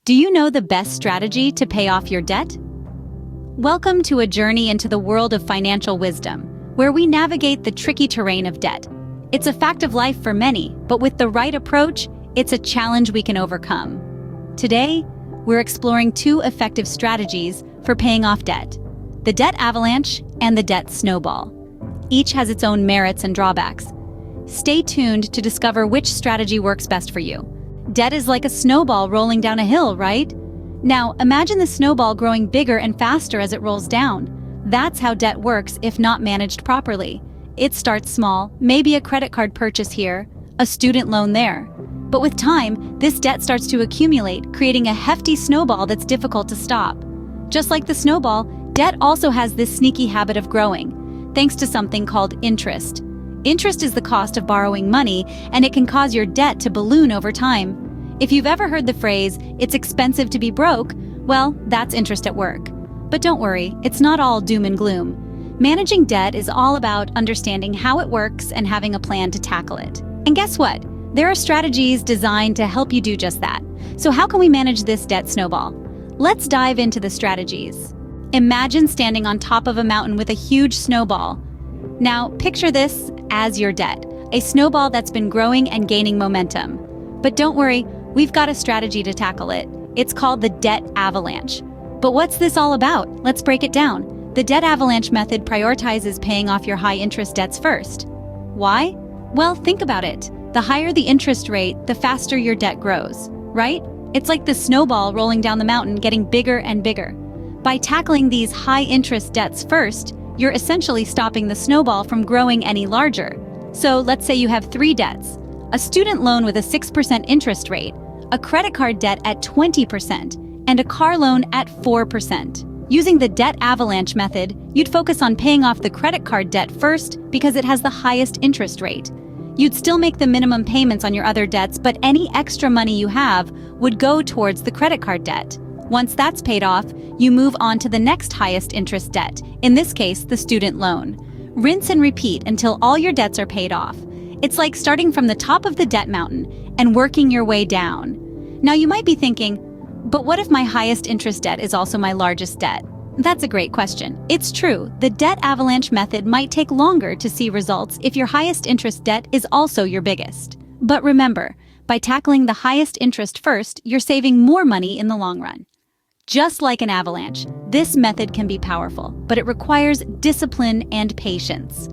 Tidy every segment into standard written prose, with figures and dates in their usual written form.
Do you know the best strategy to pay off your debt? Welcome to a journey into the world of financial wisdom, where we navigate the tricky terrain of debt. It's a fact of life for many, but with the right approach, it's a challenge we can overcome. Today, we're exploring two effective strategies for paying off debt: the debt avalanche and the debt snowball. Each has its own merits and drawbacks. Stay tuned to discover which strategy works best for you. Debt is like a snowball rolling down a hill, right? Now, imagine the snowball growing bigger and faster as it rolls down. That's how debt works if not managed properly. It starts small, maybe a credit card purchase here, a student loan there. But with time, this debt starts to accumulate, creating a hefty snowball that's difficult to stop. Just like the snowball, debt also has this sneaky habit of growing, thanks to something called interest. Interest is the cost of borrowing money, and it can cause your debt to balloon over time. If you've ever heard the phrase, "it's expensive to be broke," well, that's interest at work. But don't worry, it's not all doom and gloom. Managing debt is all about understanding how it works and having a plan to tackle it. And guess what? There are strategies designed to help you do just that. So how can we manage this debt snowball? Let's dive into the strategies. Imagine standing on top of a mountain with a huge snowball. Now, picture this as your debt, a snowball that's been growing and gaining momentum. But don't worry, we've got a strategy to tackle it. It's called the debt avalanche. But what's this all about? Let's break it down. The debt avalanche method prioritizes paying off your high-interest debts first. Why? Well, think about it. The higher the interest rate, the faster your debt grows, right? It's like the snowball rolling down the mountain, getting bigger and bigger. By tackling these high-interest debts first, you're essentially stopping the snowball from growing any larger. So let's say you have 3 debts: a student loan with a 6% interest rate, a credit card debt at 20%, and a car loan at 4%. Using the debt avalanche method, you'd focus on paying off the credit card debt first because it has the highest interest rate. You'd still make the minimum payments on your other debts, but any extra money you have would go towards the credit card debt. Once that's paid off, you move on to the next highest interest debt, in this case, the student loan. Rinse and repeat until all your debts are paid off. It's like starting from the top of the debt mountain and working your way down. Now you might be thinking, but what if my highest interest debt is also my largest debt? That's a great question. It's true, the debt avalanche method might take longer to see results if your highest interest debt is also your biggest. But remember, by tackling the highest interest first, you're saving more money in the long run. Just like an avalanche, this method can be powerful, but it requires discipline and patience.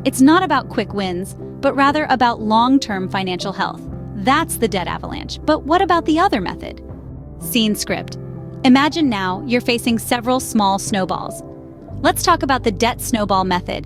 It's not about quick wins, but rather about long-term financial health. That's the debt avalanche. But what about the other method? Scene script. Imagine now you're facing several small snowballs. Let's talk about the debt snowball method.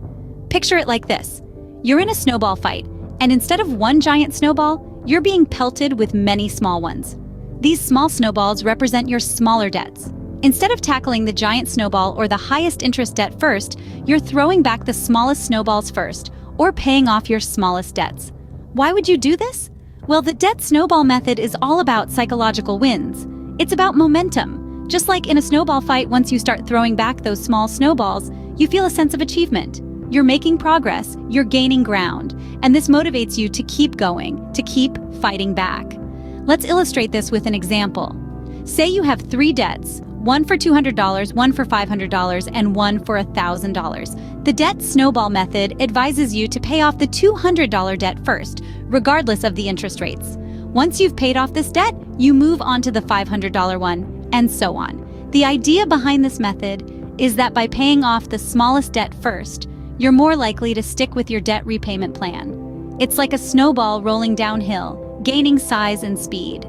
Picture it like this. You're in a snowball fight, and instead of one giant snowball, you're being pelted with many small ones. These small snowballs represent your smaller debts. Instead of tackling the giant snowball or the highest interest debt first, you're throwing back the smallest snowballs first, or paying off your smallest debts. Why would you do this? Well, the debt snowball method is all about psychological wins. It's about momentum. Just like in a snowball fight, once you start throwing back those small snowballs, you feel a sense of achievement. You're making progress, you're gaining ground, and this motivates you to keep going, to keep fighting back. Let's illustrate this with an example. Say you have 3 debts, one for $200, one for $500, and one for $1,000. The debt snowball method advises you to pay off the $200 debt first, regardless of the interest rates. Once you've paid off this debt, you move on to the $500 one, and so on. The idea behind this method is that by paying off the smallest debt first, you're more likely to stick with your debt repayment plan. It's like a snowball rolling downhill, gaining size and speed.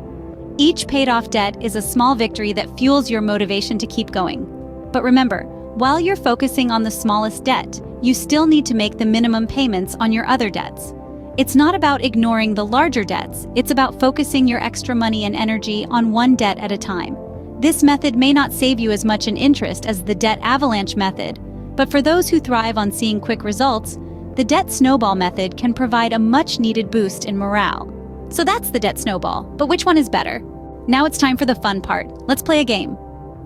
Each paid-off debt is a small victory that fuels your motivation to keep going. But remember, while you're focusing on the smallest debt, you still need to make the minimum payments on your other debts. It's not about ignoring the larger debts, it's about focusing your extra money and energy on one debt at a time. This method may not save you as much in interest as the debt avalanche method, but for those who thrive on seeing quick results, the debt snowball method can provide a much-needed boost in morale. So that's the debt snowball, but which one is better? Now it's time for the fun part. Let's play a game.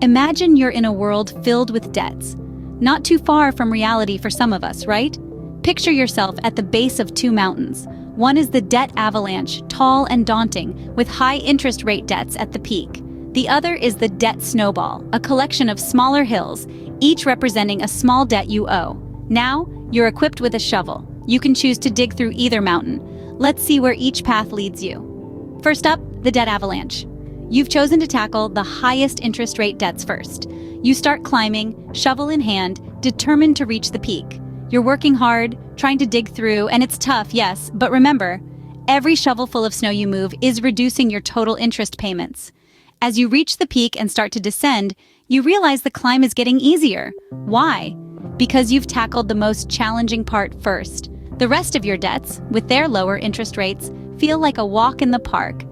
Imagine you're in a world filled with debts. Not too far from reality for some of us, right? Picture yourself at the base of 2 mountains. One is the debt avalanche, tall and daunting, with high interest rate debts at the peak. The other is the debt snowball, a collection of smaller hills, each representing a small debt you owe. Now, you're equipped with a shovel. You can choose to dig through either mountain. Let's see where each path leads you. First up, the debt avalanche. You've chosen to tackle the highest interest rate debts first. You start climbing, shovel in hand, determined to reach the peak. You're working hard, trying to dig through, and it's tough, yes, but remember, every shovelful of snow you move is reducing your total interest payments. As you reach the peak and start to descend, you realize the climb is getting easier. Why? Because you've tackled the most challenging part first. The rest of your debts, with their lower interest rates, feel like a walk in the park.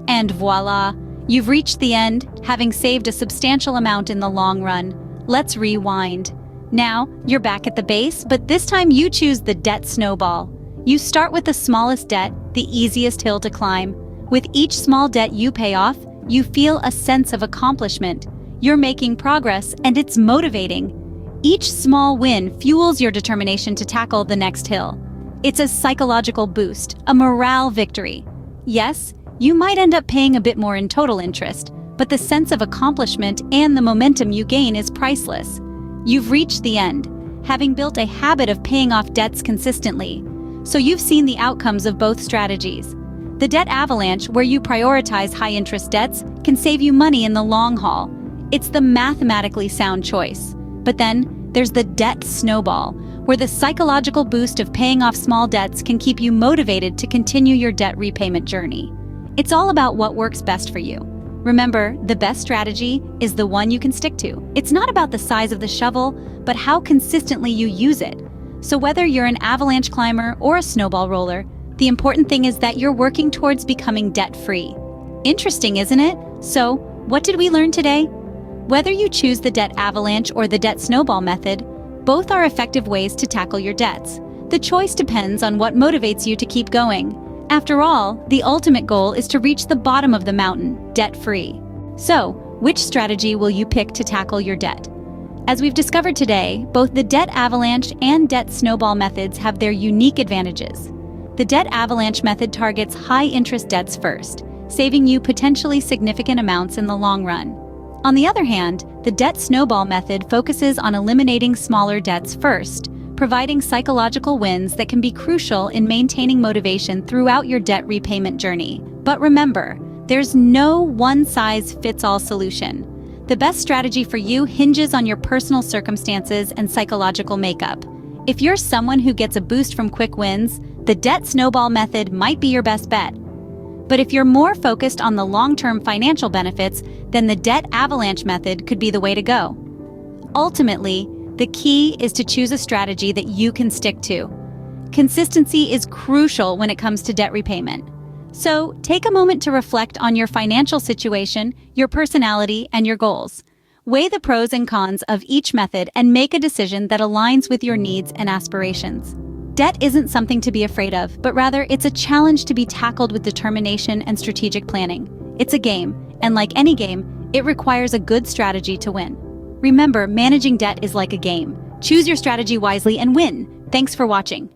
And voila, you've reached the end, having saved a substantial amount in the long run. Let's rewind. Now, you're back at the base, but this time you choose the debt snowball. You start with the smallest debt, the easiest hill to climb. With each small debt you pay off, you feel a sense of accomplishment. You're making progress, and it's motivating. Each small win fuels your determination to tackle the next hill. It's a psychological boost, a morale victory. Yes, you might end up paying a bit more in total interest, but the sense of accomplishment and the momentum you gain is priceless. You've reached the end, having built a habit of paying off debts consistently. So you've seen the outcomes of both strategies. The debt avalanche, where you prioritize high-interest debts, can save you money in the long haul. It's the mathematically sound choice. But then, there's the debt snowball, where the psychological boost of paying off small debts can keep you motivated to continue your debt repayment journey. It's all about what works best for you. Remember, the best strategy is the one you can stick to. It's not about the size of the shovel, but how consistently you use it. So whether you're an avalanche climber or a snowball roller, the important thing is that you're working towards becoming debt-free. Interesting, isn't it? So, what did we learn today? Whether you choose the debt avalanche or the debt snowball method, both are effective ways to tackle your debts. The choice depends on what motivates you to keep going. After all, the ultimate goal is to reach the bottom of the mountain, debt-free. So, which strategy will you pick to tackle your debt? As we've discovered today, both the debt avalanche and debt snowball methods have their unique advantages. The debt avalanche method targets high-interest debts first, saving you potentially significant amounts in the long run. On the other hand, the debt snowball method focuses on eliminating smaller debts first, providing psychological wins that can be crucial in maintaining motivation throughout your debt repayment journey. But remember, there's no one-size-fits-all solution. The best strategy for you hinges on your personal circumstances and psychological makeup. If you're someone who gets a boost from quick wins, the debt snowball method might be your best bet. But if you're more focused on the long-term financial benefits, then the debt avalanche method could be the way to go. Ultimately, the key is to choose a strategy that you can stick to. Consistency is crucial when it comes to debt repayment. So, take a moment to reflect on your financial situation, your personality, and your goals. Weigh the pros and cons of each method and make a decision that aligns with your needs and aspirations. Debt isn't something to be afraid of, but rather it's a challenge to be tackled with determination and strategic planning. It's a game, and like any game, it requires a good strategy to win. Remember, managing debt is like a game. Choose your strategy wisely and win. Thanks for watching.